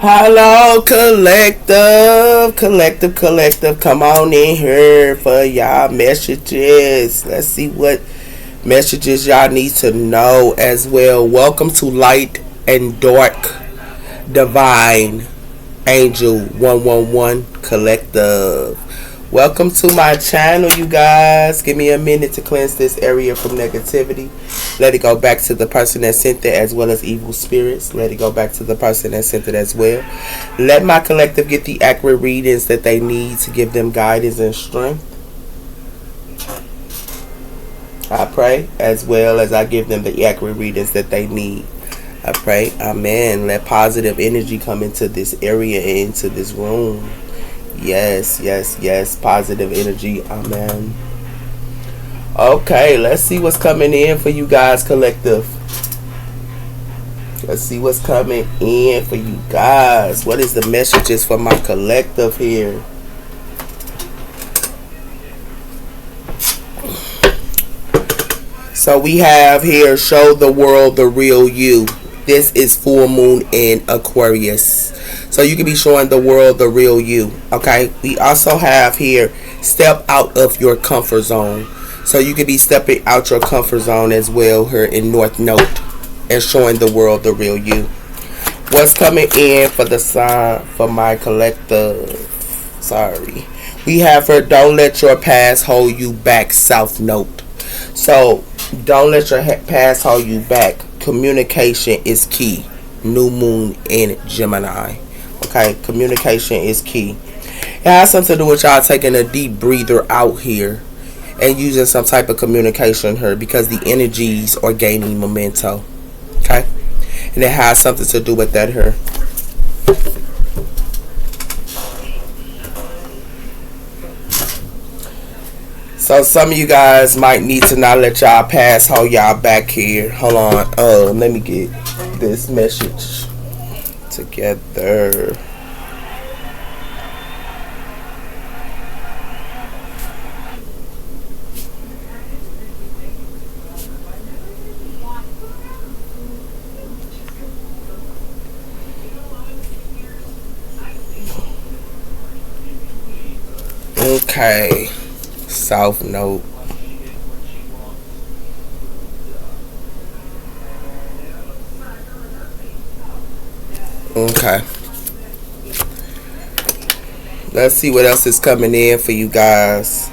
Hello, collective. Come on in here for y'all messages. Let's see what messages y'all need to know as well. Welcome to Light and Dark Divine Angel 111 Collective. Welcome to my channel, you guys. Give me a minute to cleanse this area from negativity. Let it go back to the person that sent it, as well as evil spirits. Let it go back to the person that sent it as well. Let my collective get the accurate readings that they need to give them guidance and strength. I pray, as well as I give them the accurate readings that they need. I pray, amen. Let positive energy come into this area and into this room. Yes. Positive energy. Amen. Okay, let's see what's coming in for you guys, collective. Let's see what's coming in for you guys. What is the messages for my collective here? So we have here, show the world the real you. This is full moon in Aquarius. So you can be showing the world the real you. Okay. We also have here, step out of your comfort zone. So you can be stepping out your comfort zone as well here in North Node and showing the world the real you. What's coming in for the sign for my collective? Sorry. We have her, don't let your past hold you back, South Node. So don't let your past hold you back. Communication is key. New moon in Gemini. Okay, communication is key. It has something to do with y'all taking a deep breather out here and using some type of communication here, because the energies are gaining momentum. Okay, and it has something to do with that here. So some of you guys might need to not let y'all pass hold y'all back here. Hold on. Let me get this message together. Okay. South Node. Okay. Let's see what else is coming in for you guys.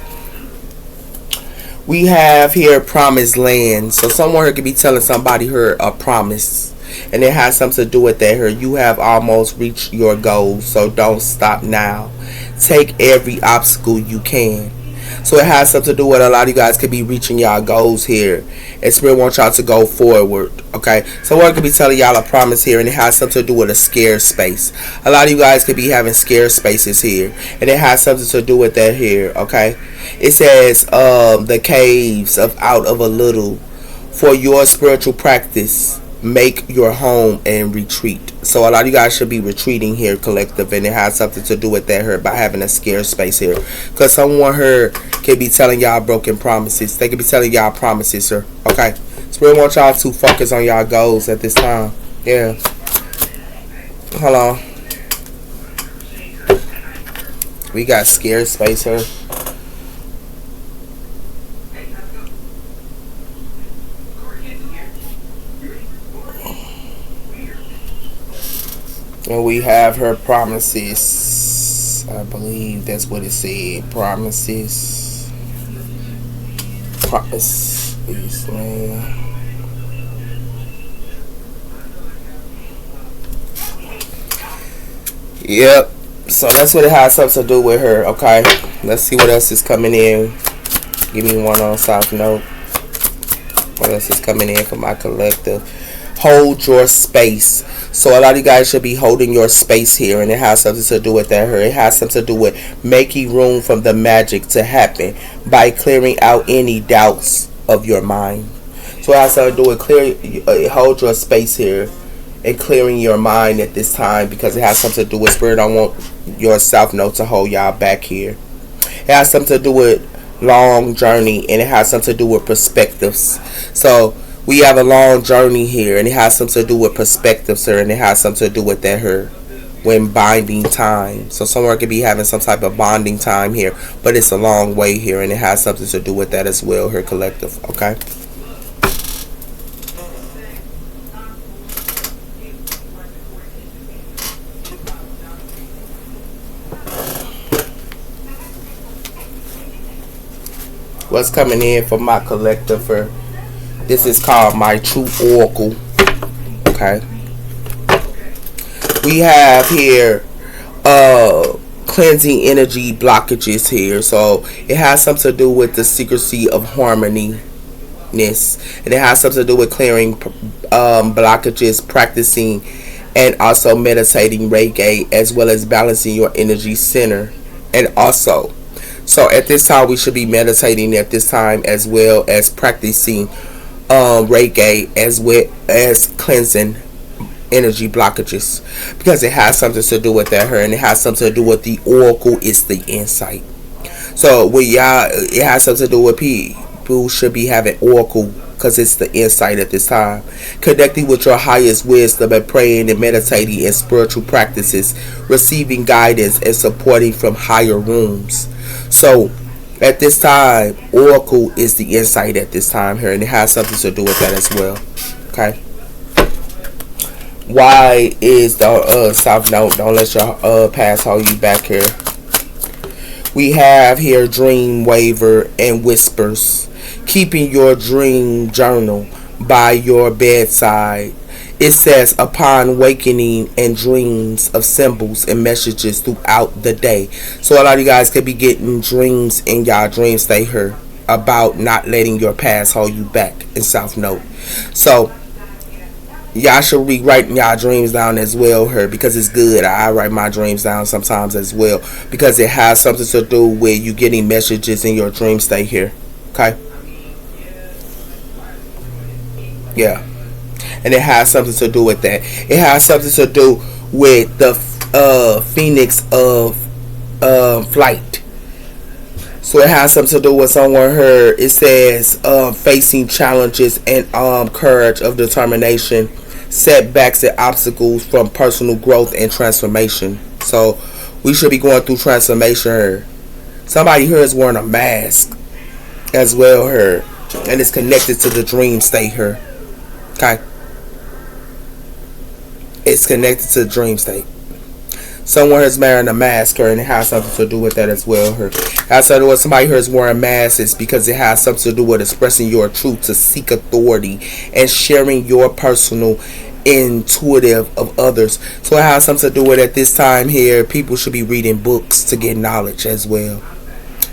We have here promised land. So someone here could be telling somebody here a promise, and it has something to do with that here. You have almost reached your goal, so don't stop now. Take every obstacle you can. So it has something to do with a lot of you guys could be reaching y'all goals here. And Spirit wants y'all to go forward. Okay. Someone could be telling y'all a promise here, and it has something to do with a scared space. A lot of you guys could be having scared spaces here. And it has something to do with that here. Okay. It says the caves of out of a little. For your spiritual practice, make your home and retreat. So a lot of you guys should be retreating here, collective, and it has something to do with that here by having a scared space here. Because someone here could be telling y'all broken promises. They could be telling y'all promises here. Okay. Spirit wants y'all to focus on y'all goals at this time. Yeah. Hold on. We got scared space here. And we have her promises. I believe that's what it said. Promises. Promises, man. Yep. So that's what it has something to do with her. Okay. Let's see what else is coming in. Give me one on South Node. What else is coming in for my collective? Hold your space. So a lot of you guys should be holding your space here, and it has something to do with that here. It has something to do with making room for the magic to happen by clearing out any doubts of your mind. So it has something to do with hold your space here and clearing your mind at this time, because it has something to do with Spirit. I want your South Node to hold y'all back here. It has something to do with long journey, and it has something to do with perspectives. So we have a long journey here, and it has something to do with perspective, sir, and it has something to do with that here. when binding time. So someone could be having some type of bonding time here, but it's a long way here, and it has something to do with that as well here, collective. Okay. What's coming in for my collective? For this is called my true oracle. Okay. We have here cleansing energy blockages here. So it has something to do with the secrecy of harmony, and it has something to do with clearing blockages, practicing and also meditating Reiki, as well as balancing your energy center. And also, so at this time we should be meditating at this time, as well as practicing Reiki, as well as cleansing energy blockages, because it has something to do with that here, and it has something to do with the oracle. It's the insight. So with y'all, it has something to do with people should be having oracle, because it's the insight at this time. Connecting with your highest wisdom and praying and meditating in spiritual practices, receiving guidance and supporting from higher rooms. So at this time, oracle is the insight at this time here, and it has something to do with that as well. Okay. Why is the South Node? Don't let your past hold you back here. We have here dream waver and whispers. Keeping your dream journal by your bedside. It says, upon awakening and dreams of symbols and messages throughout the day. So a lot of you guys could be getting dreams in y'all dream state here about not letting your past hold you back in South Node. So y'all should be writing y'all dreams down as well here, because it's good. I write my dreams down sometimes as well, because it has something to do with you getting messages in your dream state here. Okay. Yeah. And it has something to do with that. It has something to do with the phoenix of flight. So it has something to do with someone here. It says facing challenges and courage of determination, setbacks and obstacles from personal growth and transformation. So we should be going through transformation here. Somebody here is wearing a mask as well here, and it's connected to the dream state here. Okay. It's connected to the dream state. Someone is wearing a mask here, and it has something to do with that as well here. It has something to do with somebody here is wearing masks, because it has something to do with expressing your truth to seek authority and sharing your personal intuitive of others. So it has something to do with, at this time here, people should be reading books to get knowledge as well.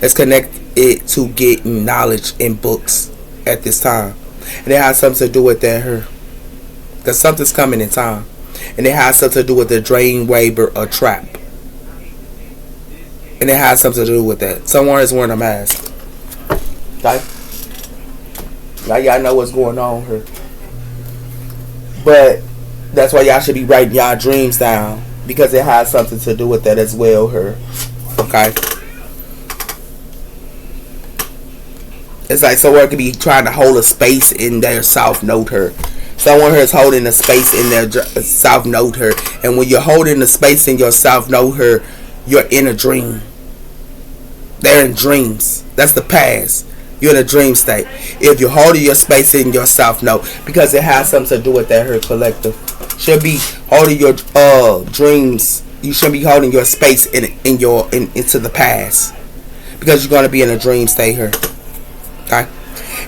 Let's connect it to getting knowledge in books at this time. And it has something to do with that here, because something's coming in time. And it has something to do with the drain waver or trap. And it has something to do with that. Someone is wearing a mask. Okay? Now y'all know what's going on here. But that's why y'all should be writing y'all dreams down, because it has something to do with that as well here. Okay? It's like someone could be trying to hold a space in their South Node here. Someone here is holding a space in their South Node here. And when you're holding the space in your South Node here, you're in a dream. They're in dreams. That's the past. You're in a dream state. If you're holding your space in your South Node, because it has something to do with that here, collective. Should be holding your dreams. You should be holding your space into the past, because you're gonna be in a dream state here. Okay.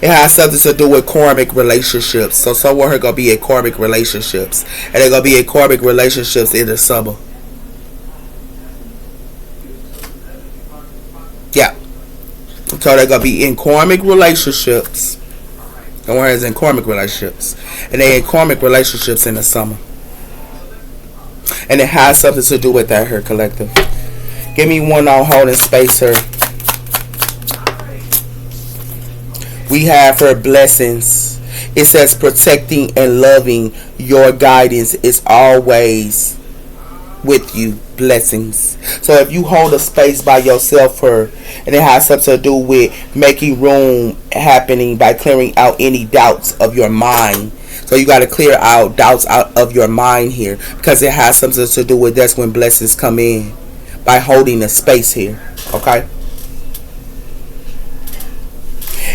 It has something to do with karmic relationships. So someone here gonna be in karmic relationships, and they're gonna be in karmic relationships in the summer. Yeah. So they're gonna be in karmic relationships. Someone is in karmic relationships, and they're in karmic relationships in the summer. And it has something to do with that here, collective. Give me one on holding space here. We have her blessings. It says protecting and loving your guidance is always with you blessings. So if you hold a space by yourself here, and it has something to do with making room happening by clearing out any doubts of your mind. So you got to clear out doubts out of your mind here, because it has something to do with that's when blessings come in, by holding a space here. Okay.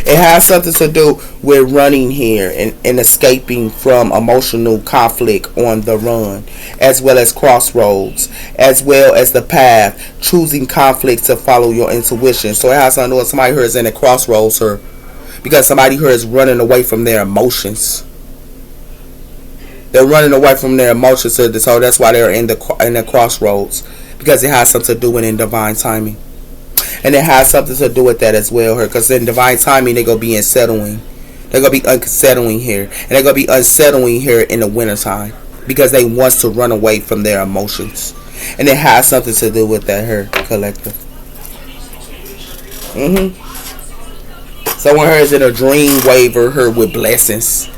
It has something to do with running here and escaping from emotional conflict on the run, as well as crossroads, as well as the path, choosing conflict to follow your intuition. So it has something to do with somebody who is in a crossroads here, because somebody who is running away from their emotions. They're running away from their emotions, so that's why they're in the crossroads, because it has something to do with in divine timing. And it has something to do with that as well here, because in divine timing they're going to be unsettling. They're going to be unsettling here. And they're going to be unsettling here in the wintertime, because they want to run away from their emotions. And it has something to do with that here, collective. Someone here is in a dream waver here with blessings,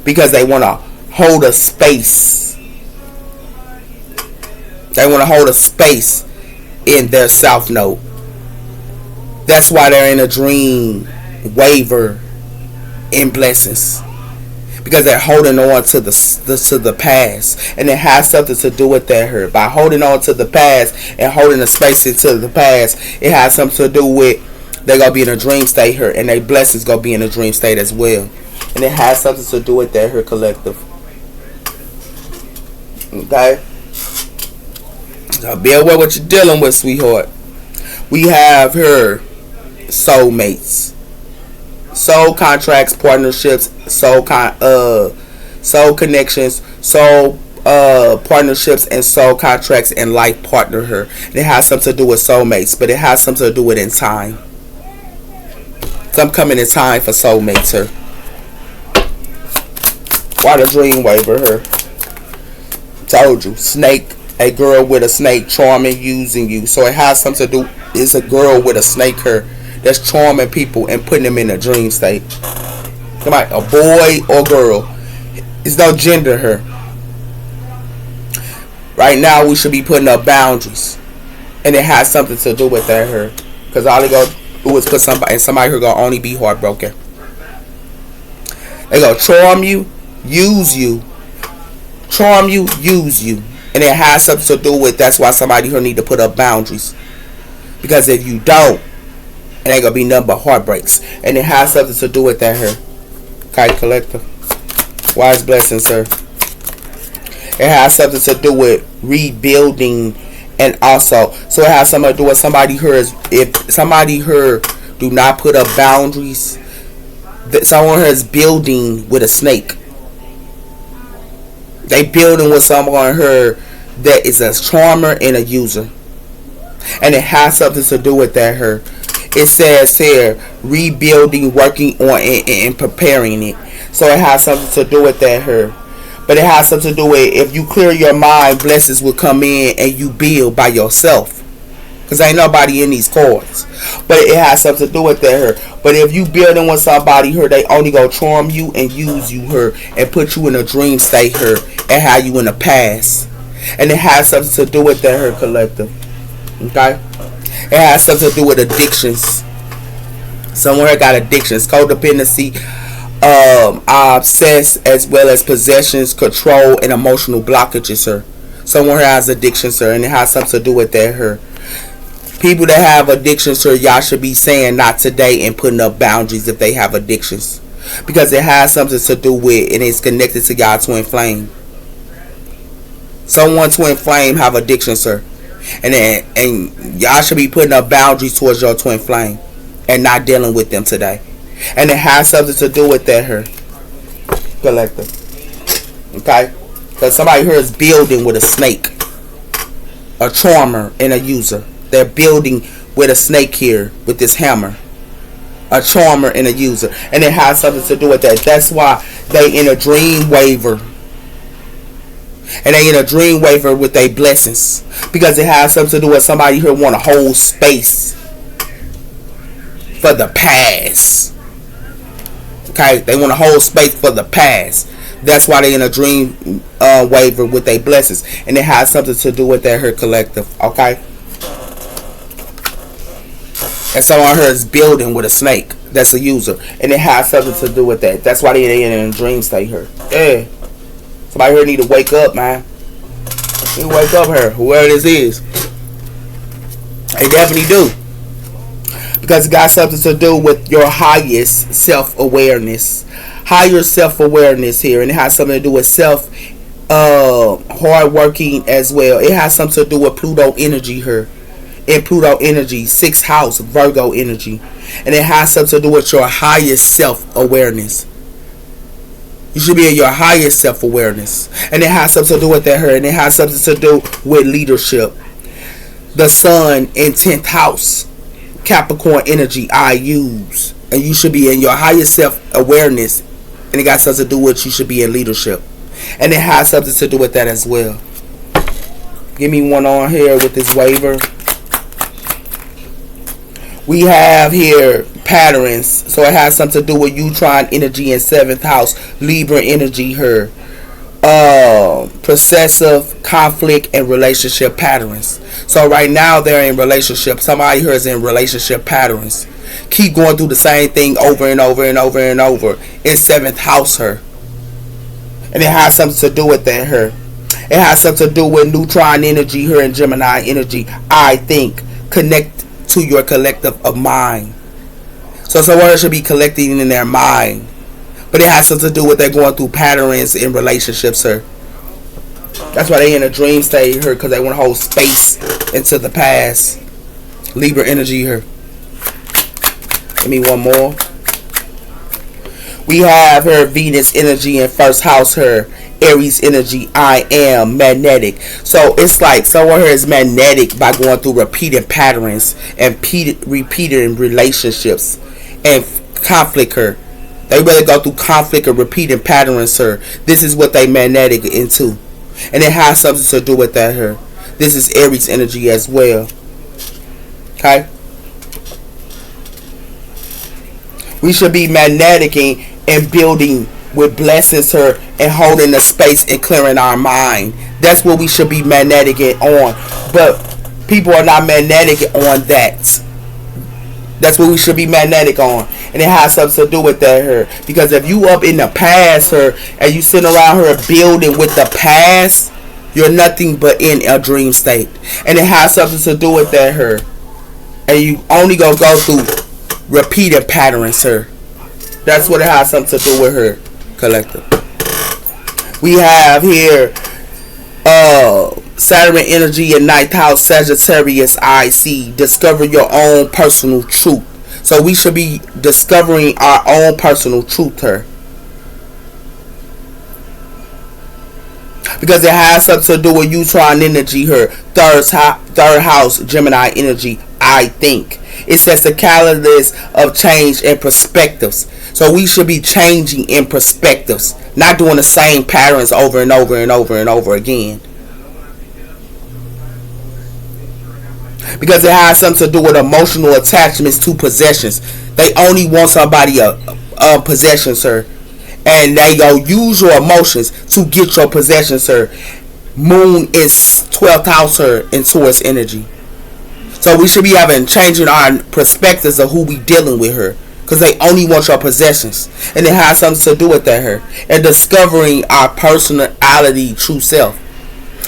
because they want to hold a space. They want to hold a space in their south node. That's why they're in a dream waver in blessings, because they're holding on to the past, and it has something to do with that here. By holding on to the past and holding a space into the past, it has something to do with they're gonna be in a dream state here, and their blessings gonna be in a dream state as well. And it has something to do with that here, collective. Okay. So be aware what you're dealing with, sweetheart. We have here soulmates, soul contracts, partnerships, soul connections, soul partnerships, and soul contracts, and life partner here. And it has something to do with soulmates, but it has something to do with in time. Some coming in time for soulmates here. Why the dream waver here? Told you, snake. A girl with a snake charming, using you. So it has something to do. It's a girl with a snake here that's charming people and putting them in a dream state. Come on, a boy or girl. It's no gender here. Right now, we should be putting up boundaries, and it has something to do with that here. Because all they go do is put somebody, and somebody who gonna only be heartbroken. They gonna charm you, use you, charm you, use you. And it has something to do with, that's why somebody here need to put up boundaries. Because if you don't, it ain't going to be nothing but heartbreaks. And it has something to do with that here. Okay, collective. Wise blessings, sir. It has something to do with rebuilding, and also, so it has something to do with somebody here is, if somebody here do not put up boundaries, that someone here is building with a snake. They building with someone here that is a charmer and a user. And it has something to do with that here. It says here, rebuilding, working on it, and preparing it. So it has something to do with that here. But it has something to do with, if you clear your mind, blessings will come in and you build by yourself. Because ain't nobody in these cards. But it has something to do with that here. But if you building with somebody here, they only go charm you and use you here and put you in a dream state here and have you in the past. And it has something to do with that here, collective. Okay? It has something to do with addictions. Someone here got addictions, codependency, obsess, as well as possessions, control, and emotional blockages, sir. Someone here has addictions, sir, and it has something to do with that here. People that have addictions, sir, y'all should be saying not today and putting up boundaries if they have addictions. Because it has something to do with, and it's connected to y'all twin flame. Someone twin flame have addiction, sir. And y'all should be putting up boundaries towards your twin flame and not dealing with them today. And it has something to do with that here, collective. Okay? Because somebody here is building with a snake, a charmer, and a user. They're building with a snake here with this hammer, a charmer and a user. And it has something to do with that. That's why they in a dream waver. And they in a dream waver with their blessings. Because it has something to do with somebody here want to hold space for the past. Okay? They want to hold space for the past. That's why they in a dream waiver with their blessings, and it has something to do with that her collective. Okay, and someone here is building with a snake. That's a user, and it has something to do with that. That's why they in a dream state here. Yeah, somebody here need to wake up, man. You wake up here, whoever this is. They definitely do. Because it got something to do with your highest self-awareness. Higher self-awareness here. And it has something to do with hard working as well. It has something to do with Pluto energy here. In Pluto energy, 6th house, Virgo energy. And it has something to do with your highest self-awareness. You should be in your highest self-awareness. And it has something to do with that here. And it has something to do with leadership. The sun in 10th house. Capricorn energy, I use. And you should be in your highest self-awareness. And it got something to do with you should be in leadership. And it has something to do with that as well. Give me one on here with this waiver. We have here patterns. So it has something to do with Utron energy in 7th house. Libra energy here. Possessive, conflict, and relationship patterns. So right now they're in relationship. Somebody here is in relationship patterns. Keep going through the same thing over and over and over and over. In 7th house her. And it has something to do with that her. It has something to do with neutron energy here and Gemini energy. I think. Connect to your collective of mind. So someone should be collecting in their mind. But it has something to do with they're going through patterns in relationships, sir. That's why they in a dream state here, because they want to hold space into the past. Libra energy here. Give me one more. We have her Venus energy in 1st house here. Aries energy, I am magnetic. So it's like someone here is magnetic by going through repeated patterns and repeating relationships and conflict here. They really go through conflict and repeating patterns, sir. This is what they magnetic into. And it has something to do with that here. This is Aries energy as well. Okay? We should be magneticing and building with blessings here and holding the space and clearing our mind. That's what we should be magneticing on. But people are not magnetic on that. That's what we should be magnetic on. And it has something to do with that here. Because if you up in the past here and you sitting around here building with the past, you're nothing but in a dream state. And it has something to do with that here. And you only gonna go through repeated patterns here. That's what it has something to do with her collective. We have here Saturn energy in 9th house, Sagittarius IC. Discover your own personal truth. So we should be discovering our own personal truth here. Because it has something to do with Utron energy here. Third house, Gemini energy, I think. It says the calendars of change and perspectives. So we should be changing in perspectives. Not doing the same patterns over and over and over and over again. Because it has something to do with emotional attachments to possessions. They only want somebody possession, sir. And they go use your emotions to get your possession, sir. Moon is 12th house, sir, in Taurus energy. So we should be changing our perspectives of who we dealing with her. Because they only want your possessions. And it has something to do with that here. And discovering our personality, true self.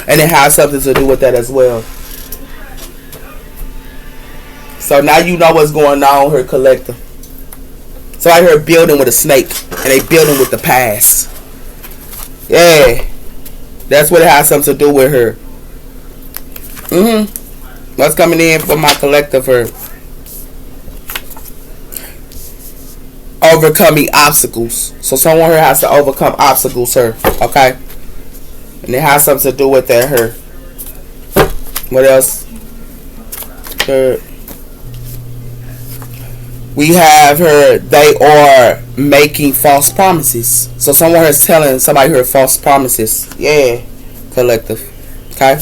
And it has something to do with that as well. So now you know what's going on here, collective. So I heard building with a snake. And they building with the past. Yeah. That's what it has something to do with her. What's coming in for my collective here? Overcoming obstacles. So someone here has to overcome obstacles here. Okay? And it has something to do with that here. What else? We have her, they are making false promises. So someone here is telling somebody here false promises. Yeah. Collective. Okay?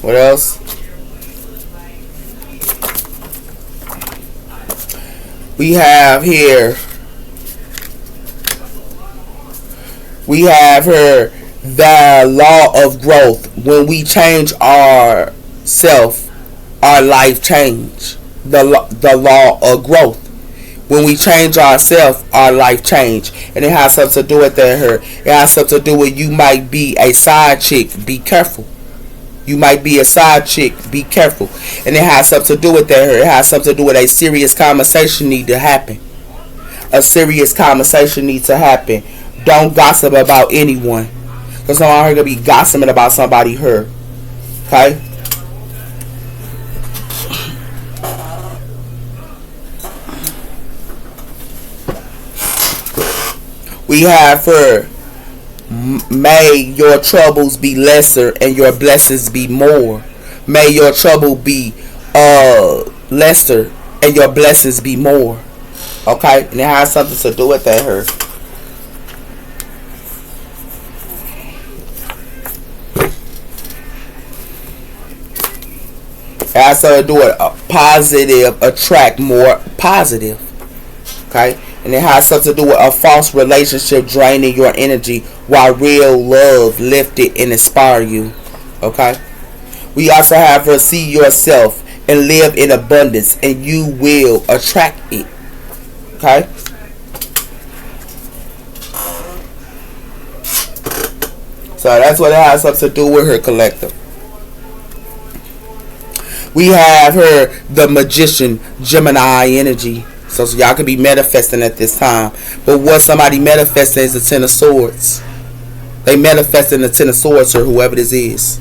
What else? We have here We have here the law of growth. When we change our self, our life change. The law of growth. When we change ourselves, our life change. And it has something to do with that here. It has something to do with you might be a side chick. Be careful. You might be a side chick. Be careful. And it has something to do with that here. It has something to do with a serious conversation need to happen. A serious conversation needs to happen. Don't gossip about anyone. Because someone going to be gossiping about somebody here. Okay? We have for may your troubles be lesser and your blessings be more. May your trouble be lesser and your blessings be more. Okay? And it has something to do with that here. It has something to do with a positive attract more positive. Okay? And it has something to do with a false relationship draining your energy while real love lift it and inspire you. Okay? We also have her see yourself and live in abundance and you will attract it. Okay? So that's what it has something to do with her, collective. We have her the magician Gemini energy. So y'all could be manifesting at this time. But what somebody manifesting is the Ten of Swords. They manifesting the Ten of Swords or whoever this is.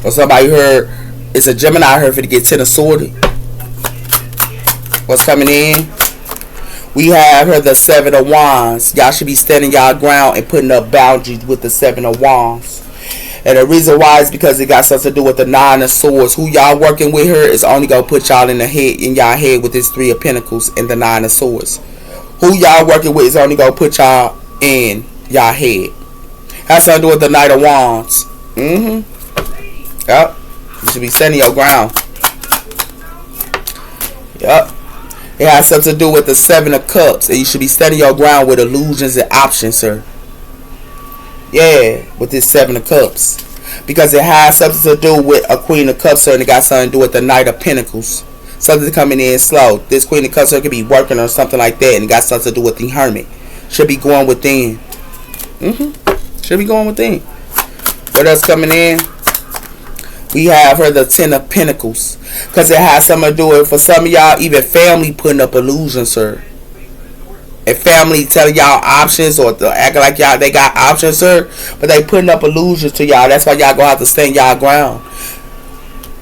Or somebody heard it's a Gemini heard for to get Ten of Swords. What's coming in? We have her the Seven of Wands. Y'all should be standing y'all ground and putting up boundaries with the Seven of Wands. And the reason why is because it got something to do with the Nine of Swords. Who y'all working with her is only gonna put y'all in y'all head with this Three of Pentacles and the Nine of Swords. Who y'all working with is only gonna put y'all in y'all head. Has something to do with the Knight of Wands. Yep. You should be standing your ground. Yep. It has something to do with the Seven of Cups. And you should be standing your ground with illusions and options, sir. Yeah, with this Seven of Cups. Because it has something to do with a Queen of Cups, sir, and it got something to do with the Knight of Pentacles. Something coming in slow. This Queen of Cups, sir, could be working or something like that, and it got something to do with the Hermit. Should be going within. Should be going within. What else coming in? We have her the Ten of Pentacles. Because it has something to do with, for some of y'all, even family putting up illusions, sir. And family telling y'all options or acting like y'all they got options, sir, but they putting up illusions to y'all. That's why y'all gonna have to stand y'all ground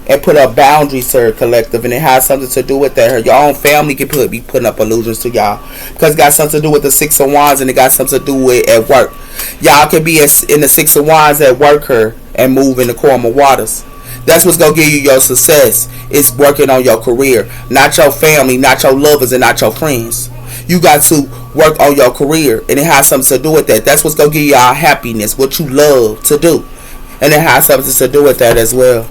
and put up boundaries, sir, collective. And it has something to do with that. Your own family can be putting up illusions to y'all because it got something to do with the Six of Wands and it got something to do with at work. Y'all can be in the Six of Wands at work her and move in the calm of waters. That's what's gonna give you your success. It's working on your career, not your family, not your lovers, and not your friends. You got to work on your career, and it has something to do with that. That's what's gonna give you all happiness, what you love to do, and it has something to do with that as well.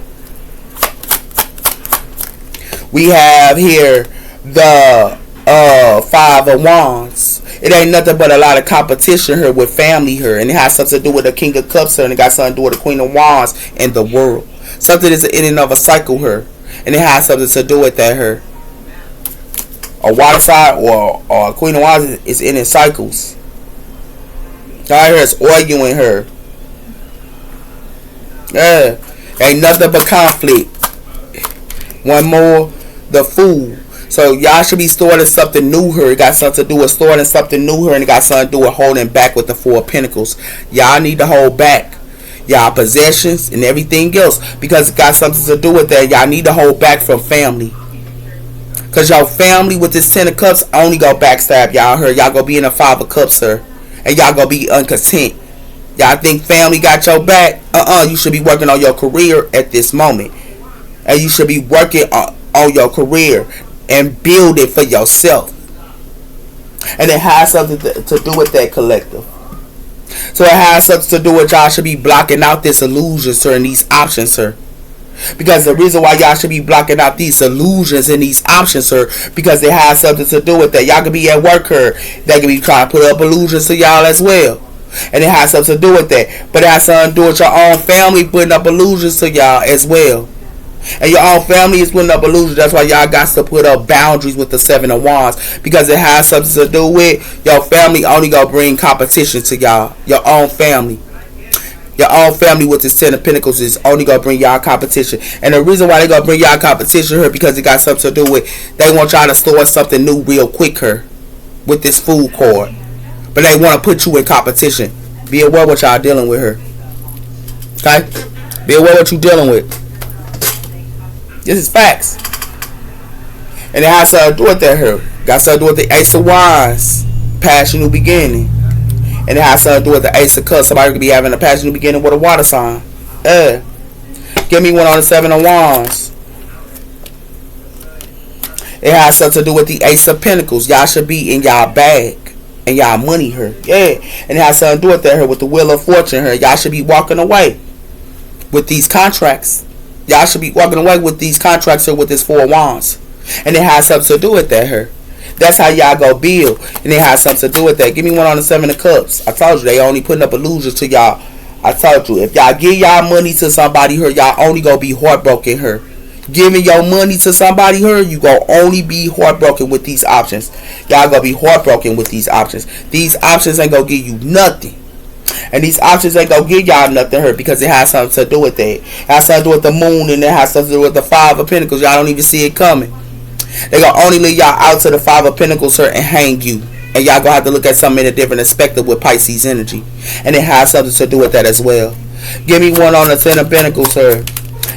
We have here the Five of Wands. It ain't nothing but a lot of competition here with family here, and it has something to do with the King of Cups here, and it got something to do with the Queen of Wands and the world. Something is in and of a cycle here, and it has something to do with that here. A water side or a Queen of Wands is in cycles. Right here is arguing her. Yeah. Ain't nothing but conflict. One more, the Fool. So y'all should be starting something new here. It got something to do with starting something new here, and it got something to do with holding back with the Four of Pentacles. Y'all need to hold back y'all possessions and everything else because it got something to do with that. Y'all need to hold back from family. Because your family with this Ten of Cups only go backstab y'all here. Y'all gonna be in a Five of Cups, sir. And y'all gonna be uncontent. Y'all think family got your back? You should be working on your career at this moment. And you should be working on your career and build it for yourself. And it has something to do with that, collective. So it has something to do with y'all should be blocking out this illusion, sir, and these options, sir. Because the reason why y'all should be blocking out these illusions and these options, sir, because it has something to do with that. Y'all could be at work here. They could be trying to put up illusions to y'all as well. And it has something to do with that. But it has something to do with your own family putting up illusions to y'all as well. And your own family is putting up illusions. That's why y'all got to put up boundaries with the Seven of Wands. Because it has something to do with your family only gonna bring competition to y'all. Your own family. Your own family with this Ten of Pentacles is only gonna bring y'all competition. And the reason why they gonna bring y'all competition here, because it got something to do with they want y'all to store something new real quick here with this Fool card. But they want to put you in competition. Be aware what y'all dealing with her. Okay? Be aware what you dealing with. This is facts. And it has something to do with that here. Got something to do with the Ace of Wands. Past new beginning. And it has something to do with the Ace of Cups. Somebody could be having a past new beginning with a water sign. Give me one on the Seven of Wands. It has something to do with the Ace of Pentacles. Y'all should be in y'all bag. And y'all money here. Yeah. And it has something to do with that here. With the Wheel of Fortune here. Y'all should be walking away with these contracts. Y'all should be walking away with these contracts here with this Four of Wands. And it has something to do with that here. That's how y'all go build. And it has something to do with that. Give me one on the Seven of Cups. I told you they only putting up illusions to y'all. I told you if y'all give y'all money to somebody here, y'all only gonna be heartbroken here. Giving your money to somebody here, you gonna only be heartbroken with these options. Y'all gonna be heartbroken with these options. These options ain't gonna give you nothing. And these options ain't gonna give y'all nothing here because it has something to do with that. It has something to do with the moon, and it has something to do with the Five of Pentacles. Y'all don't even see it coming. They gonna only lead y'all out to the Five of Pentacles here and hang you. And y'all gonna have to look at something in a different perspective with Pisces energy. And it has something to do with that as well. Give me one on the Ten of Pentacles here.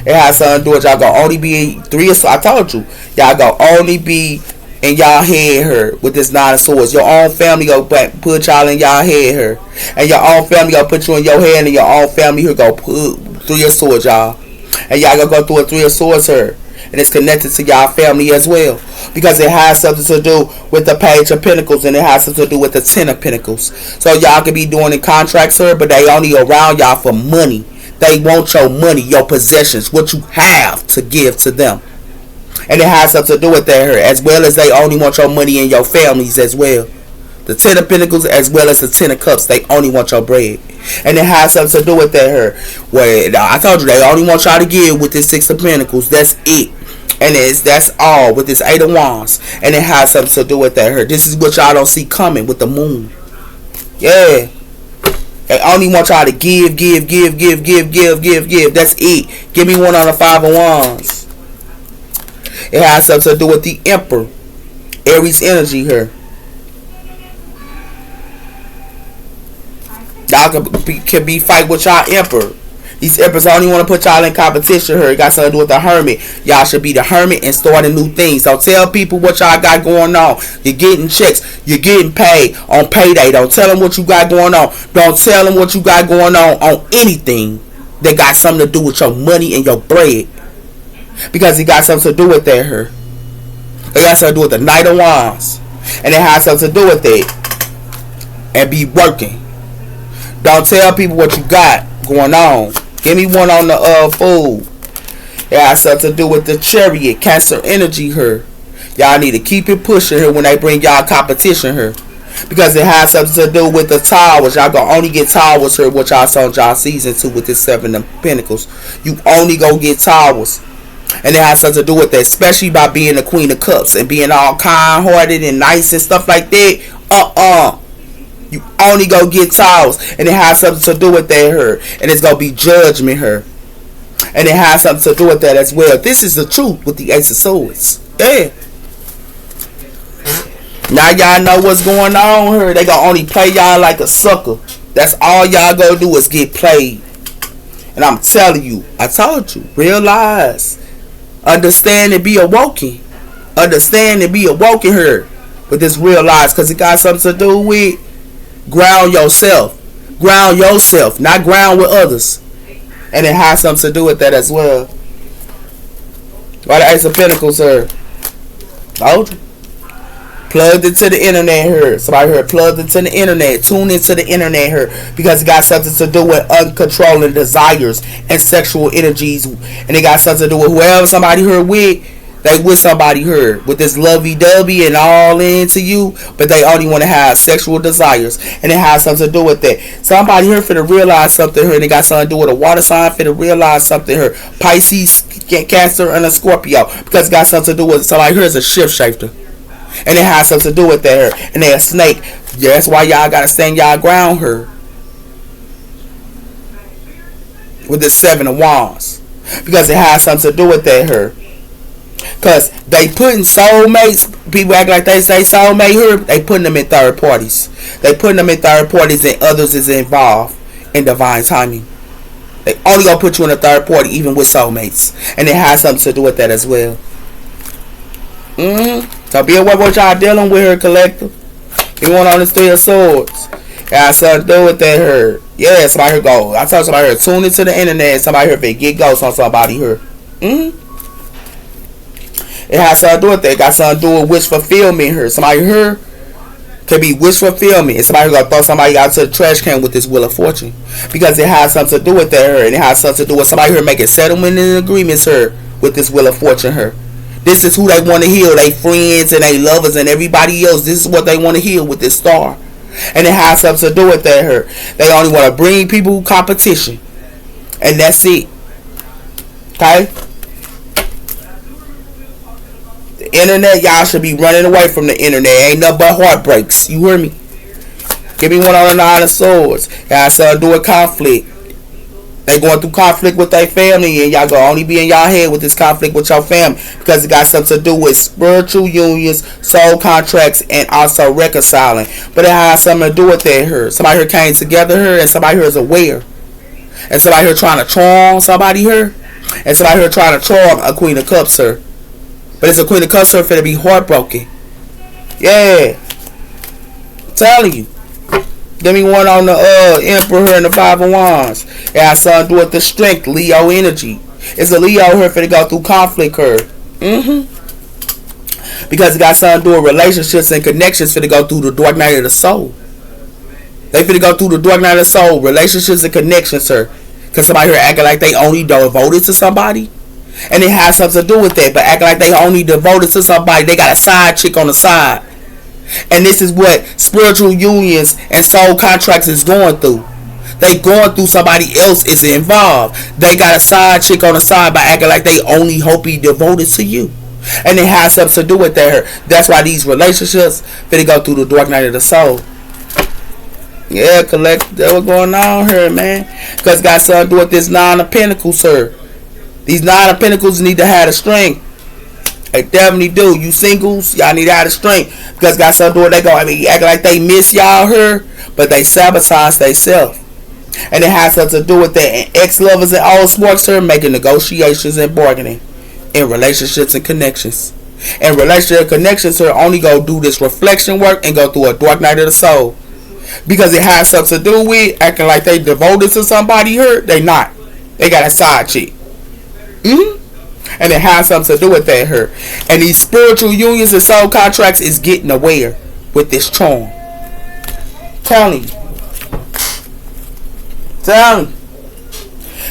It has something to do with y'all gonna only be three of Swords. I told you. Y'all gonna only be in y'all head here with this Nine of Swords. Your own family go put y'all in y'all head here. And your own family gonna put you in your head, and your own family here go put Three of Swords, y'all. And y'all gonna go through a Three of Swords here. And it's connected to y'all family as well. Because it has something to do with the Page of Pentacles. And it has something to do with the Ten of Pentacles. So y'all could be doing the contracts here, but they only around y'all for money. They want your money, your possessions, what you have to give to them. And it has something to do with that here. As well as they only want your money and your families as well. The Ten of Pentacles as well as the Ten of Cups, they only want your bread. And it has something to do with that here. Where I told you they only want y'all to give with this Six of Pentacles. That's it. And that's all with this Eight of Wands. And it has something to do with that here. This is what y'all don't see coming with the moon. Yeah. They only want y'all to give. That's it. Give me one on the Five of Wands. It has something to do with the Emperor. Aries energy here. Y'all can be fight with y'all Emperor. These Emperors only want to put y'all in competition here. It got something to do with the Hermit. Y'all should be the Hermit and starting new things. Don't tell people what y'all got going on. You're getting checks. You're getting paid on payday. Don't tell them what you got going on. Don't tell them what you got going on anything that got something to do with your money and your bread. Because it got something to do with that here. It got something to do with the Knight of Wands. And it has something to do with it. And be working. Don't tell people what you got going on. Give me one on the Fool. It has something to do with the Chariot. Cancer energy here. Y'all need to keep it pushing here when they bring y'all competition here. Because it has something to do with the Towers. Y'all gonna only get Towers here, which y'all saw in y'all season 2 with this Seven of Pentacles. You only go get Towers. And it has something to do with that, especially by being the Queen of Cups and being all kind-hearted and nice and stuff like that. You only go get Towers. And it has something to do with that here. And it's going to be judgment here. And it has something to do with that as well. This is the truth with the Ace of Swords. Yeah. Now y'all know what's going on here. They going to only play y'all like a sucker. That's all y'all going to do is get played. And I'm telling you. I told you. Realize. Understand and be awoken. Understand and be awoken here. With this realize. Because it got something to do with ground yourself. Ground yourself. Not ground with others. And it has something to do with that as well. Why the Ace of Pentacles here? Told you. Plugged into the internet here. Somebody here plugged into the internet. Tune into the internet here. Because it got something to do with uncontrolling desires and sexual energies. And it got something to do with whoever somebody here with. They with somebody her with this lovey-dovey and all into you, but they only want to have sexual desires, and it has something to do with that. Somebody here finna realize something her, and it got something to do with a water sign finna realize something her. Pisces, Cancer, and a Scorpio, because it got something to do with somebody here is a shift shifter, and it has something to do with that her, and they a snake. Yeah, that's why y'all gotta stand y'all ground her with this 7 of Wands, because it has something to do with that her. Cause they putting soulmates, people act like they say soulmate here, they putting them in third parties. They putting them in third parties and others is involved in divine timing. They only gonna put you in a third party even with soulmates. And it has something to do with that as well. So be aware what y'all dealing with here, collective. You want on this 3 of Swords. It has something to do with that here. Yeah, somebody here go. I told somebody here, tune into the internet. Somebody here if get ghosts on somebody here. It has something to do with that. It got something to do with wish fulfillment here. Somebody here could be wish fulfillment. And somebody gonna throw somebody out to the trash can with this Wheel of Fortune. Because it has something to do with that here. And it has something to do with somebody here making settlement and agreements here with this Wheel of Fortune here. This is who they want to heal. They friends and they lovers and everybody else. This is what they want to heal with this star. And it has something to do with that here. They only want to bring people competition. And that's it. Okay? Internet, y'all should be running away from the internet. Ain't nothing but heartbreaks. You hear me? Give me one on the 9 of Swords. Y'all something to do with conflict. They going through conflict with their family, and y'all gonna only be in y'all head with this conflict with your family, because it got something to do with spiritual unions, soul contracts, and also reconciling. But it has something to do with that here. Somebody here came together here, and somebody here is aware. And somebody here trying to charm somebody here, and somebody here trying to charm a Queen of Cups here. But it's a Queen of Cups here finna be heartbroken. Yeah. I'm telling you. Give me one on the Emperor and the 5 of Wands. It has something to do with the strength, Leo energy. It's a Leo here finna go through conflict here. Because it got something to do with relationships and connections finna go through the dark night of the soul. They finna go through the dark night of the soul. Relationships and connections here. Because somebody here acting like they only devoted to somebody. And it has something to do with that. But acting like they only devoted to somebody. They got a side chick on the side. And this is what spiritual unions and soul contracts is going through. They going through somebody else is involved. They got a side chick on the side by acting like they only hope he devoted to you. And it has something to do with that. That's why these relationships finna go through the dark night of the soul. Yeah, collect. That's what's going on here, man. Because it got something to do with this 9 of Pentacles, sir. These 9 of Pentacles need to have the strength. They definitely do. You singles, y'all need to have the strength. Because got something to do with they go. I mean, acting like they miss y'all here, but they sabotage themselves. And it has something to do with that. And ex-lovers and all smarts here making negotiations and bargaining in relationships and connections. And relationship connections here only go do this reflection work and go through a dark night of the soul. Because it has something to do with acting like they devoted to somebody here. They not. They got a side chick. And it has something to do with that here. And these spiritual unions and soul contracts is getting aware with this charm. Telling you. Telling you.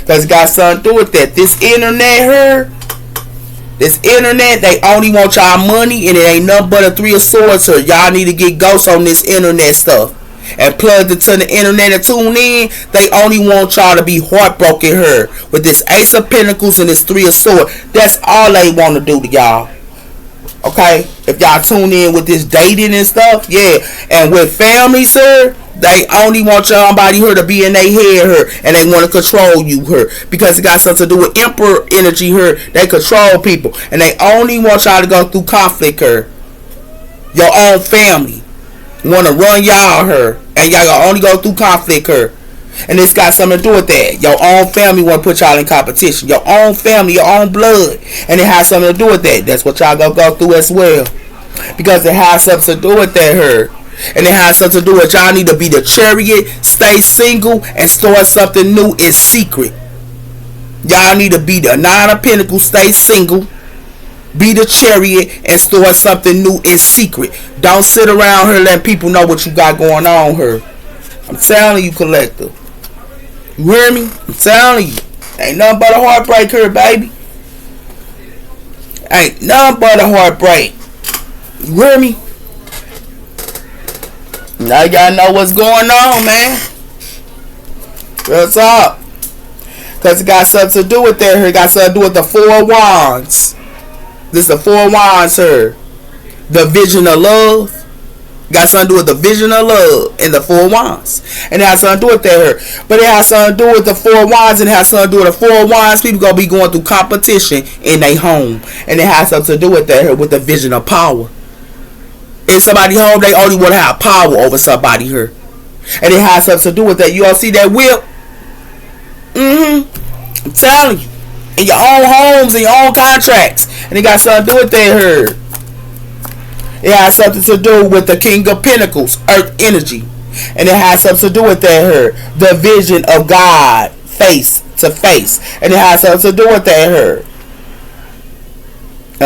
Because it got something to do with that. This internet here. This internet, they only want y'all money, and it ain't nothing but a 3 of Swords here. Y'all need to get ghosts on this internet stuff. And plugged into the internet and tune in. They only want y'all to be heartbroken here. With this Ace of Pentacles and this 3 of Swords. That's all they want to do to y'all. Okay? If y'all tune in with this dating and stuff. Yeah. And with family, sir. They only want somebody here to be in their head here. And they want to control you here. Because it got something to do with Emperor energy here. They control people. And they only want y'all to go through conflict here. Your own family want to run y'all here. And y'all gonna only go through conflict here. And it's got something to do with that. Your own family want to put y'all in competition. Your own family, your own blood. And it has something to do with that. That's what y'all gonna go through as well. Because it has something to do with that here. And it has something to do with y'all need to be the Chariot, stay single, and start something new in secret. Y'all need to be the 9 of Pentacles, stay single, be the Chariot, and start something new in secret. Don't sit around here letting people know what you got going on here. I'm telling you, collector. You hear me? I'm telling you. Ain't nothing but a heartbreak here, baby. Ain't nothing but a heartbreak. You hear me? Now y'all know what's going on, man. Real talk. Because it got something to do with that here. It got something to do with the Four Wands. This is the Four Wands here. The vision of love. Got something to do with the vision of love and the Four Wands. And it has something to do with that here. But it has something to do with the Four Wands, and it has something to do with the Four Wands. People going to be going through competition in their home. And it has something to do with that here, with the vision of power. In somebody's home, they only want to have power over somebody here. And it has something to do with that. You all see that whip? I'm telling you. In your own homes, in your own contracts. And it got something to do with that here. It has something to do with the King of Pentacles, Earth energy. And it has something to do with that here. The vision of God, face to face. And it has something to do with that here.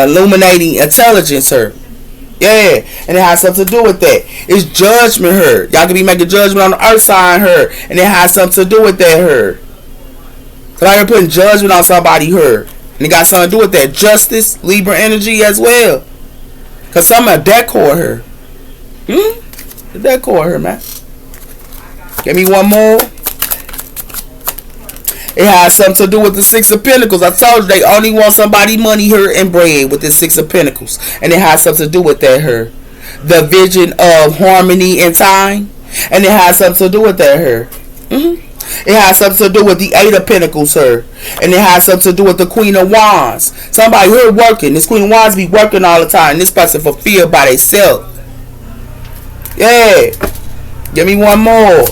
Illuminating intelligence here. Yeah, and it has something to do with that. It's judgment here. Y'all can be making judgment on the earth sign here. And it has something to do with that here. So now you're putting judgment on somebody here. And it got something to do with that. Justice, Libra energy as well. Because some of decor here. The decor here, man. Give me one more. It has something to do with the Six of Pentacles. I told you they only want somebody money here and bread with the Six of Pentacles. And it has something to do with that here. The vision of harmony and time. And it has something to do with that here. It has something to do with the Eight of Pentacles here. And it has something to do with the Queen of Wands. Somebody here working. This Queen of Wands be working all the time. This person fulfilled by themselves. Yeah. Give me one more.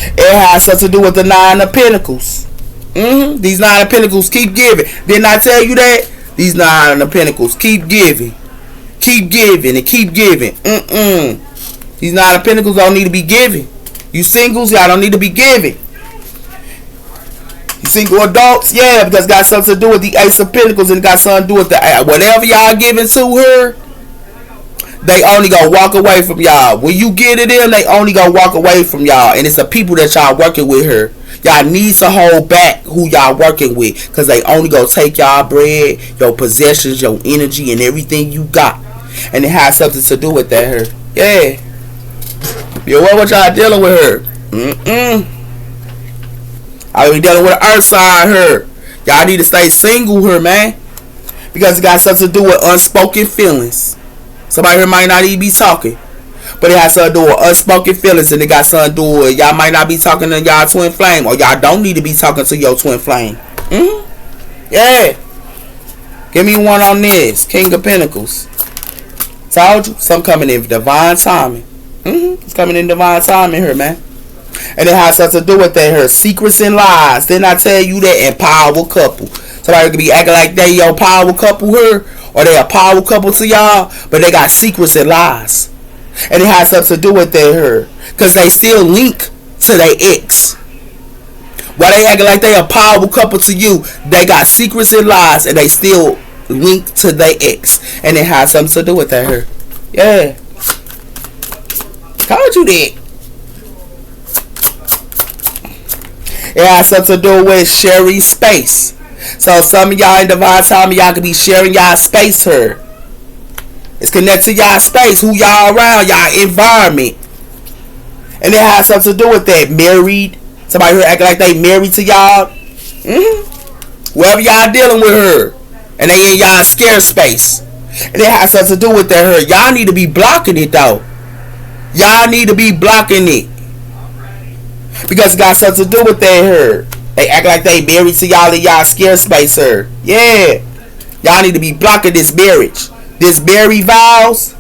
It has something to do with the Nine of Pentacles. These Nine of Pentacles keep giving. Didn't I tell you that? These Nine of Pentacles keep giving. Keep giving and keep giving. These Nine of Pentacles don't need to be giving. You singles, y'all don't need to be giving. You single adults, yeah, because it got something to do with the Ace of Pentacles, and it got something to do with the whatever y'all giving to her. They only gonna walk away from y'all. When you get it in, they only gonna walk away from y'all. And it's the people that y'all working with her. Y'all needs to hold back who y'all working with. Because they only gonna take y'all bread, your possessions, your energy, and everything you got. And it has something to do with that her. Yeah. Yo, what y'all dealing with her? I be dealing with an earth sign her. Y'all need to stay single her, man. Because it got something to do with unspoken feelings. Somebody here might not even be talking. But it has something to do with unspoken feelings. And it got something to do with y'all might not be talking to y'all twin flame. Or y'all don't need to be talking to your twin flame. Yeah. Give me one on this. King of Pentacles. Told you. Some coming in divine timing. It's coming in divine timing here, man. And it has something to do with that here. Secrets and lies. Didn't I tell you that? And power couple. Somebody could be acting like they your power couple here. Or they a power couple to y'all, but they got secrets and lies. And it has something to do with that here. Because they still link to their ex. While they acting like they a power couple to you, they got secrets and lies, and they still link to their ex. And it has something to do with that here. Yeah. Told you that. It has something to do with sharing space. So some of y'all in divine time, y'all could be sharing y'all space here. It's connected to y'all space, who y'all around, y'all environment. And it has something to do with that. Married. Somebody here acting like they married to y'all. Whoever y'all dealing with her. And they in y'all scarce space. And it has something to do with that her. Y'all need to be blocking it though. Y'all need to be blocking it. Because it got something to do with that her. They act like they married to y'all in y'all scarce space her. Yeah. Y'all need to be blocking this marriage. This married vows.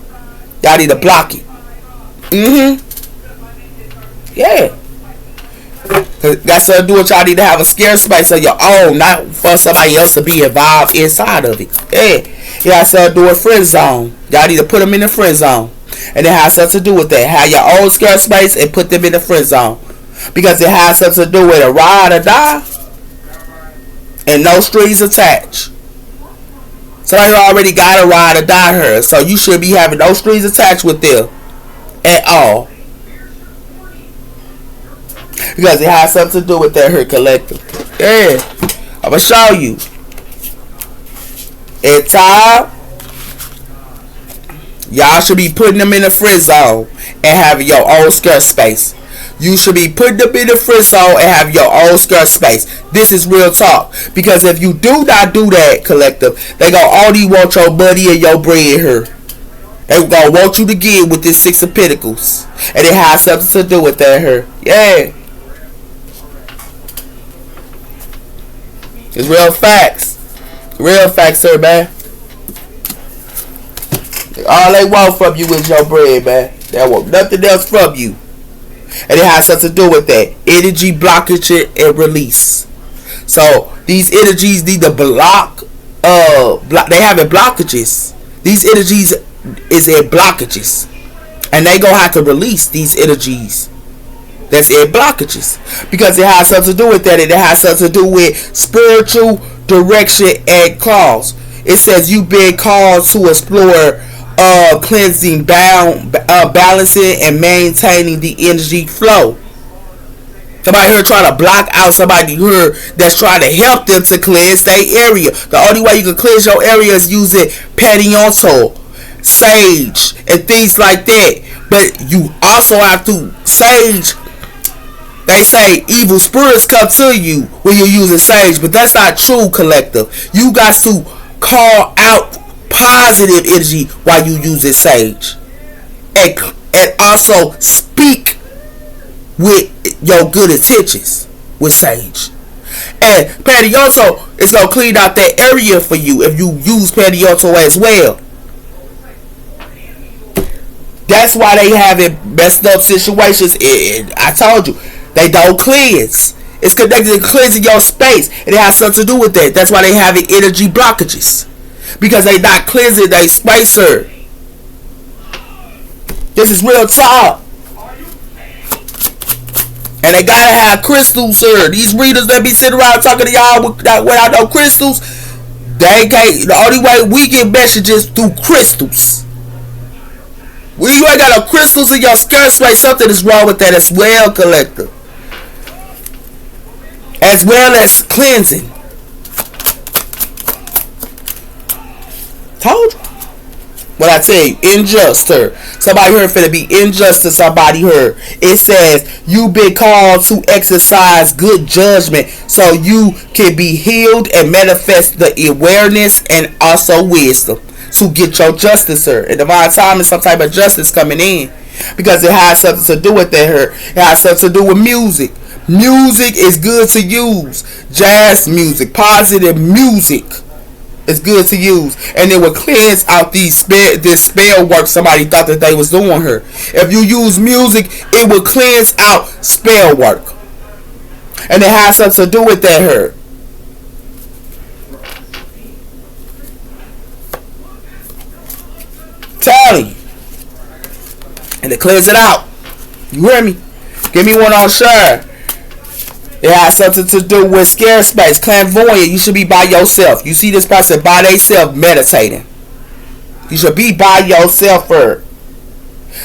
Y'all need to block it. Yeah. Got something to do with y'all need to have a scarce space of your own. Not for somebody else to be involved inside of it. Yeah. It has something to do with friend zone. Y'all need to put them in the friend zone. And it has something to do with that. Have your own scarce space and put them in the friend zone. Because it has something to do with a ride or die. And no strings attached. So you already got a ride or die her. So you should be having no strings attached with them. At all. Because it has something to do with that her collective. Yeah. I'm going to show you. At time, y'all should be putting them in the friend zone and having your own skirt space. You should be putting them in the friend zone and have your own skirt space. This is real talk. Because if you do not do that, collective, they gonna only want your money and your bread here. They gonna want you to get with this Six of Pentacles. And it has something to do with that here. Yeah. It's real facts. Real facts, sir, man. All they want from you is your bread, man. They want nothing else from you. And it has something to do with that. Energy blockage and release. So these energies need to block. They having blockages. These energies is in blockages. And they gonna have to release these energies that's in blockages. Because it has something to do with that. And it has something to do with spiritual direction and cause. It says you've been called to explore cleansing, balancing, and maintaining the energy flow. Somebody here trying to block out somebody here that's trying to help them to cleanse their area. The only way you can cleanse your area is using Pedianto, sage, and things like that. But you also have to sage. They say evil spirits come to you when you're using sage, but that's not true, collective. You got to call out positive energy while you using sage, and also speak with your good intentions with sage. And Pedianto is gonna clean out that area for you if you use Pedianto as well. That's why they having messed up situations. And I told you, they don't cleanse. It's connected to cleansing your space, and it has something to do with that. That's why they having energy blockages, because they not cleansing their space, sir. This is real talk. And they gotta have crystals, sir. These readers that be sitting around talking to y'all without no crystals, they can't. The only way we get messages through crystals. When you ain't got no crystals in your skirt space, something is wrong with that as well, collector. As well as cleansing. Told you. What I tell you, unjust her. Somebody here finna be unjust to somebody here. It says you been called to exercise good judgment so you can be healed and manifest the awareness and also wisdom to get your justice, her. And divine time is some type of justice coming in, because it has something to do with that, her. It has something to do with music. Music is good to use. Jazz music, positive music. It's good to use, and it will cleanse out this spell work somebody thought that they was doing her. If you use music, it will cleanse out spell work, and it has something to do with that her. Telling you, and to cleanse it out. You hear me? Give me one on share. It has something to do with scare space, clairvoyant. You should be by yourself. You see this person by themselves meditating. You should be by yourself first.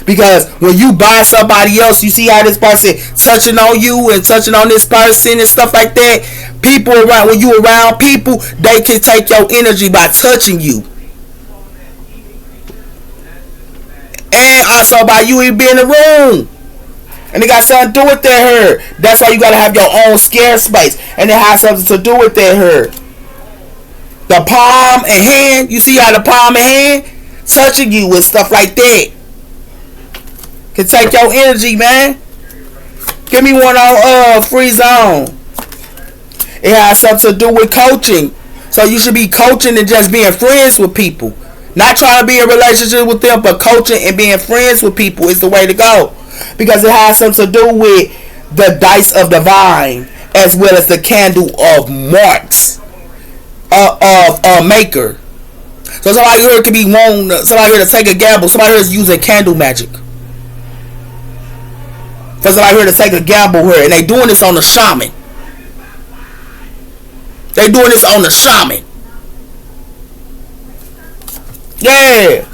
Because when you buy somebody else, you see how this person touching on you and touching on this person and stuff like that. People around, when you around people, they can take your energy by touching you. And also by you even being in the room. And it got something to do with that her. That's why you gotta have your own scare space. And it has something to do with that her. The palm and hand. You see how the palm and hand touching you with stuff like that can take your energy, man. Give me one on free zone. It has something to do with coaching. So you should be coaching and just being friends with people. Not trying to be in a relationship with them, but coaching and being friends with people is the way to go. Because it has something to do with the dice of divine, as well as the candle of marks of maker. So somebody here could be somebody here to take a gamble. Somebody here is using candle magic. For somebody here to take a gamble here, and they doing this on the shaman. They doing this on the shaman. Yeah.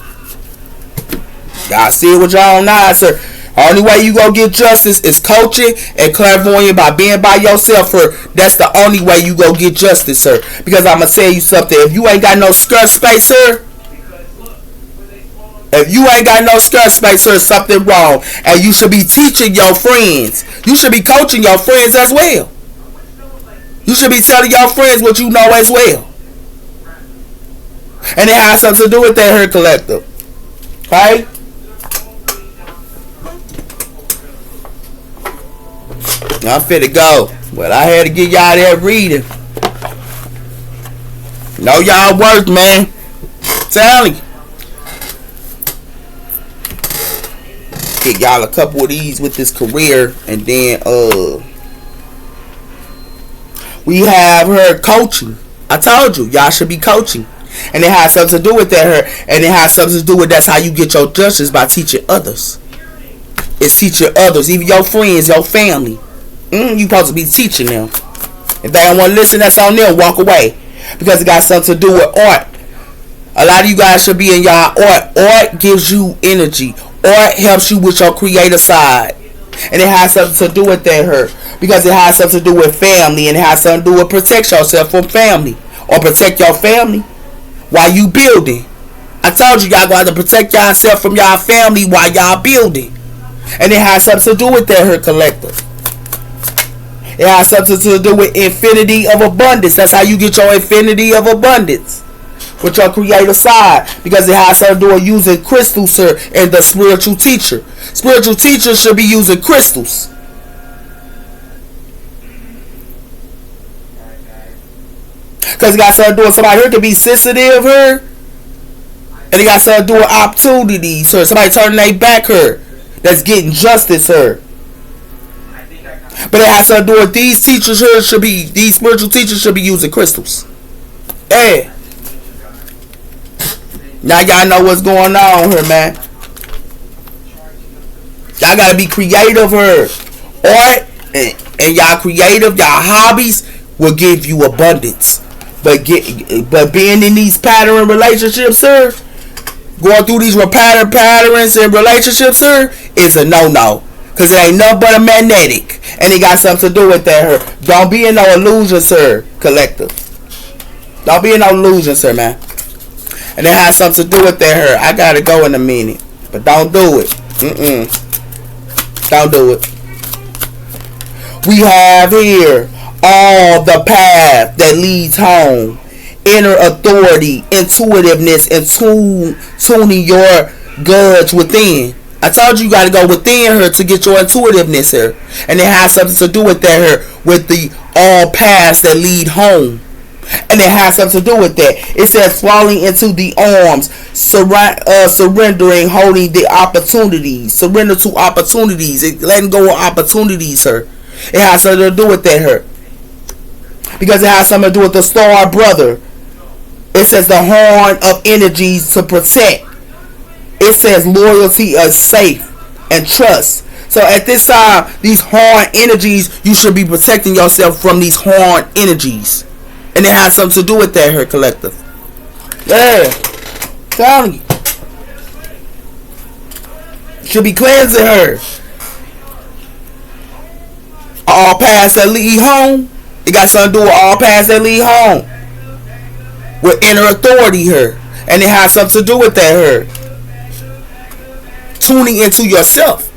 Y'all see it with y'all own eyes, sir. Only way you gonna get justice is coaching and clairvoyant by being by yourself. That's the only way you go get justice, sir. Because I'm gonna tell you something. If you ain't got no skirt space, sir. If you ain't got no skirt space, sir, something wrong. And you should be teaching your friends. You should be coaching your friends as well. You should be telling your friends what you know as well. And it has something to do with that here collective. Okay? I'm finna go. But I had to get y'all that reading. Know y'all worth, man. Telling you. Get y'all a couple of these with this career. And then we have her coaching. I told you, y'all should be coaching. And it has something to do with that her. And it has something to do with that's how you get your justice, by teaching others. It's teaching others, even your friends, your family. You supposed to be teaching them. If they don't want to listen, that's on them. Walk away. Because it got something to do with art. A lot of you guys should be in y'all art. Art gives you energy. Art helps you with your creative side. And it has something to do with that her. Because it has something to do with family. And it has something to do with protect yourself from family. Or protect your family while you building. I told you y'all got to protect yourself from y'all family while y'all building. And it has something to do with that her collective. It has something to do with infinity of abundance. That's how you get your infinity of abundance. With your creative side. Because it has something to do with using crystals, sir, and the spiritual teacher. Spiritual teachers should be using crystals. Because it got something to do with somebody here can be sensitive here. And it got something to do with opportunities, sir. Somebody turning their back here. That's getting justice here. But it has something to do with these teachers here should be, these spiritual teachers should be using crystals. Yeah. Now y'all know what's going on here, man. Y'all gotta be creative here. Art and y'all creative, y'all hobbies will give you abundance. But being in these pattern relationships, sir, going through these patterns and relationships, sir, is a no-no. Because it ain't nothing but a magnetic. And it got something to do with that her. Don't be in no illusion, sir, collective. Don't be in no illusion, sir, man. And it has something to do with that her. I gotta go in a minute. But don't do it. Don't do it. We have here all the path that leads home. Inner authority, intuitiveness, and tuning your guts within. I told you got to go within her to get your intuitiveness here. And it has something to do with that here. With the all paths that lead home. And it has something to do with that. It says falling into the arms. Surrendering, holding the opportunities. Surrender to opportunities. Letting go of opportunities, sir. It has something to do with that here. Because it has something to do with the star brother. It says the horn of energies to protect. It says loyalty is safe and trust. So at this time, these horn energies, you should be protecting yourself from these horn energies. And it has something to do with that here, collective. Yeah. Telling you. Should be cleansing her. All paths that lead home. It got something to do with all paths that lead home. With inner authority here. And it has something to do with that here. Tuning into yourself.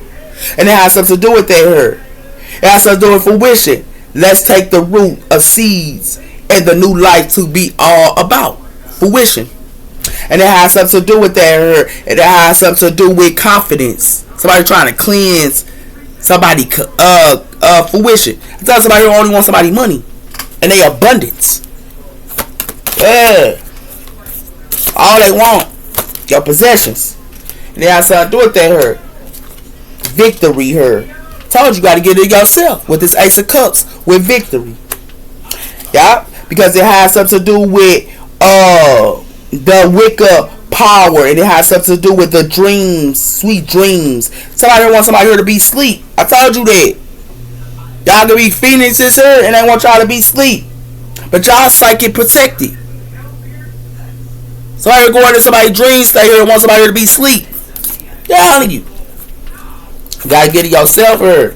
And it has something to do with that here. It has something to do with fruition. Let's take the root of seeds and the new life to be all about. Fruition. And it has something to do with that here. And it has something to do with confidence. Somebody trying to cleanse somebody fruition. I tell somebody who only wants somebody money. And they abundance. Yeah. All they want. Your possessions. And it has something to do with that here. Victory here. Told you got to get it yourself. With this Ace of Cups. With victory. Yeah. Because it has something to do with the Wicca power. And it has something to do with the dreams. Sweet dreams. Somebody wants somebody here to be asleep. I told you that. Y'all can be phoenixes here. And they want y'all to be asleep. But y'all psychic protected. Somebody going to somebody's dream state here and want somebody to be asleep. Telling you. You gotta get to yourself her.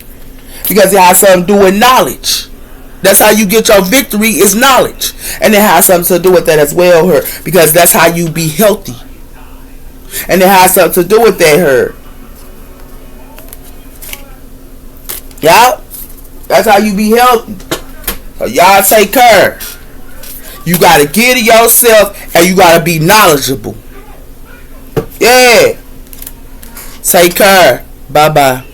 Because it has something to do with knowledge. That's how you get your victory is knowledge. And it has something to do with that as well, her. Because that's how you be healthy. And it has something to do with that, her. Yup. That's how you be healthy. So y'all take care. You gotta get to yourself and you gotta be knowledgeable. Yeah. Take care. Bye bye.